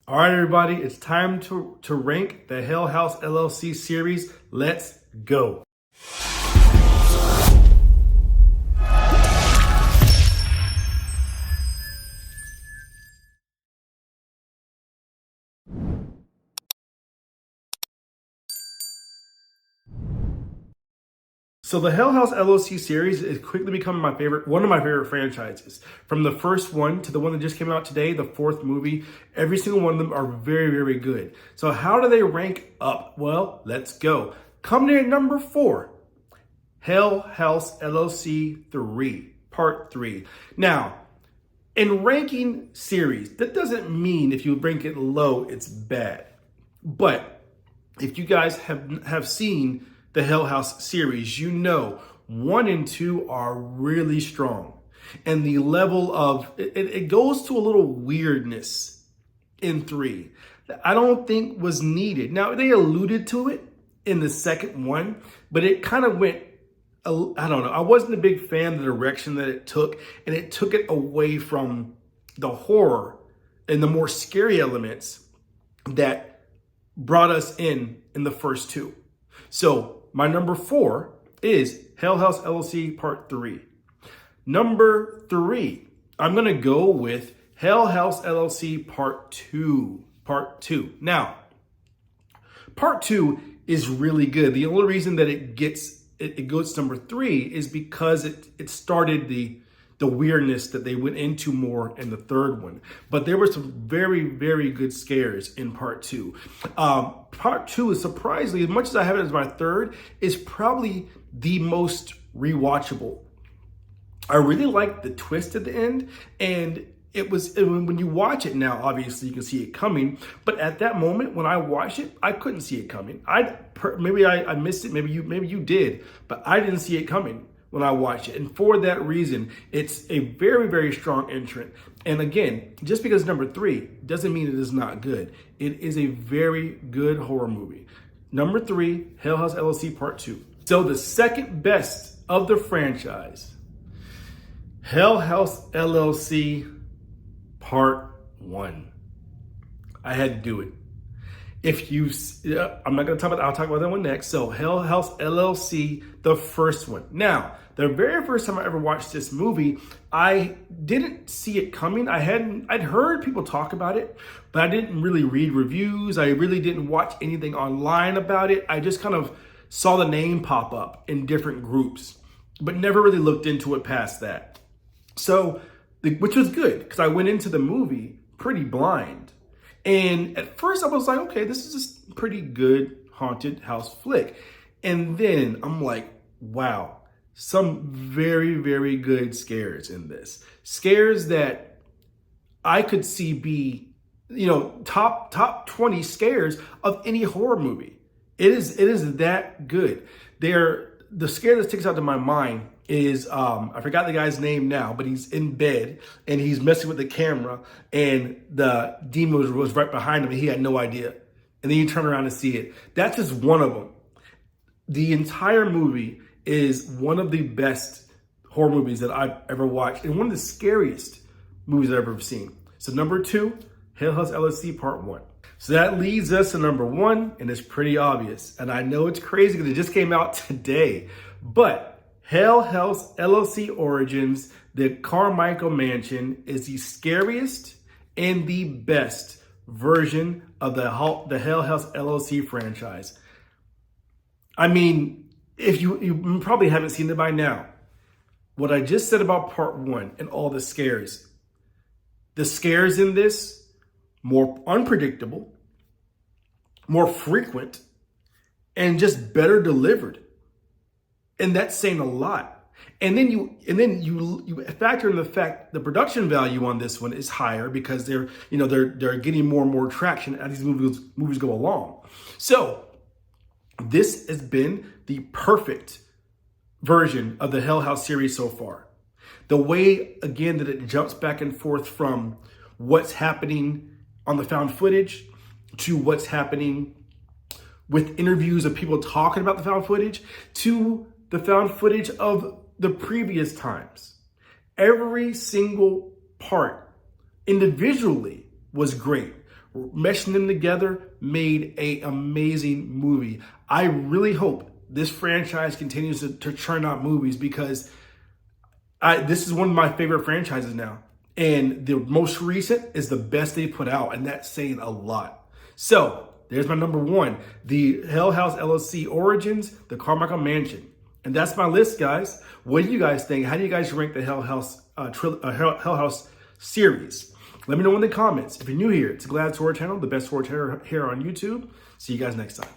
All right, everybody, it's time to rank the Hell House LLC series. Let's go. So the Hell House LLC series is quickly becoming one of my favorite franchises. From the first one to the one that just came out today, the fourth movie, every single one of them are very, very good. So how do they rank up? Well, let's go. Coming in at number 4, Hell House LLC 3, Part 3. Now, in ranking series, that doesn't mean if you rank it low, it's bad. But if you guys have seen the Hell House series, you know 1 and 2 are really strong. And the level of, it goes to a little weirdness in 3 that I don't think was needed. Now, they alluded to it in the second one, but it kind of went, I don't know. I wasn't a big fan of the direction that it took, and it took it away from the horror and the more scary elements that brought us in the first 2. So my number 4 is Hell House LLC Part 3. Number 3, I'm going to go with Hell House LLC Part 2. Part 2. Now, Part 2 is really good. The only reason that it goes to number 3 is because it started the weirdness that they went into more in the third one. But there were some very, very good scares in Part 2. Part 2 is surprisingly, as much as I have it as my third, is probably the most rewatchable. I really liked the twist at the end, and when you watch it now, obviously you can see it coming, but at that moment when I watched it, I couldn't see it coming. Maybe I missed it, maybe you did, but I didn't see it coming when I watched it. And for that reason, it's a very, very strong entrant. And again, just because it's number 3 doesn't mean it is not good. It is a very good horror movie. Number 3, Hell House LLC Part 2. So the second best of the franchise, Hell House LLC Part 1. I had to do it. I'm not going to talk about, I'll talk about that one next. So Hell House LLC, the first one. Now, the very first time I ever watched this movie, I didn't see it coming. I'd heard people talk about it, but I didn't really read reviews. I really didn't watch anything online about it. I just kind of saw the name pop up in different groups, but never really looked into it past that. So, which was good because I went into the movie pretty blind. And at first I was like, okay, this is just pretty good haunted house flick. And then I'm like, wow, some very, very good scares in this. Scares that I could see be, top 20 scares of any horror movie. It is that good. The scare that sticks out to my mind is, I forgot the guy's name now, but he's in bed and he's messing with the camera and the demon was right behind him and he had no idea. And then you turn around and see it. That's just one of them. The entire movie is one of the best horror movies that I've ever watched and one of the scariest movies I've ever seen. So number 2, Hell House LLC Part 1. So that leads us to number 1, and it's pretty obvious. And I know it's crazy because it just came out today, but Hell House LLC Origins, the Carmichael Mansion, is the scariest and the best version of the Hell House LLC franchise. I mean, if you probably haven't seen it by now, what I just said about Part 1 and all the scares in this, more unpredictable, more frequent, and just better delivered. And that's saying a lot. And then you factor in the fact the production value on this one is higher because they're getting more and more traction as these movies go along. So this has been the perfect version of the Hell House series so far. The way, again, that it jumps back and forth from what's happening on the found footage to what's happening with interviews of people talking about the found footage to the found footage of the previous times. Every single part individually was great. meshing them together made an amazing movie. I really hope this franchise continues to churn out movies because this is one of my favorite franchises now. And the most recent is the best they put out, and that's saying a lot. So there's my number one, the Hell House LLC Origins, the Carmichael Mansion. And that's my list, guys. What do you guys think? How do you guys rank the Hell House Hell House series? Let me know in the comments. If you're new here, it's a Glad Horror Channel, the best horror here on YouTube. See you guys next time.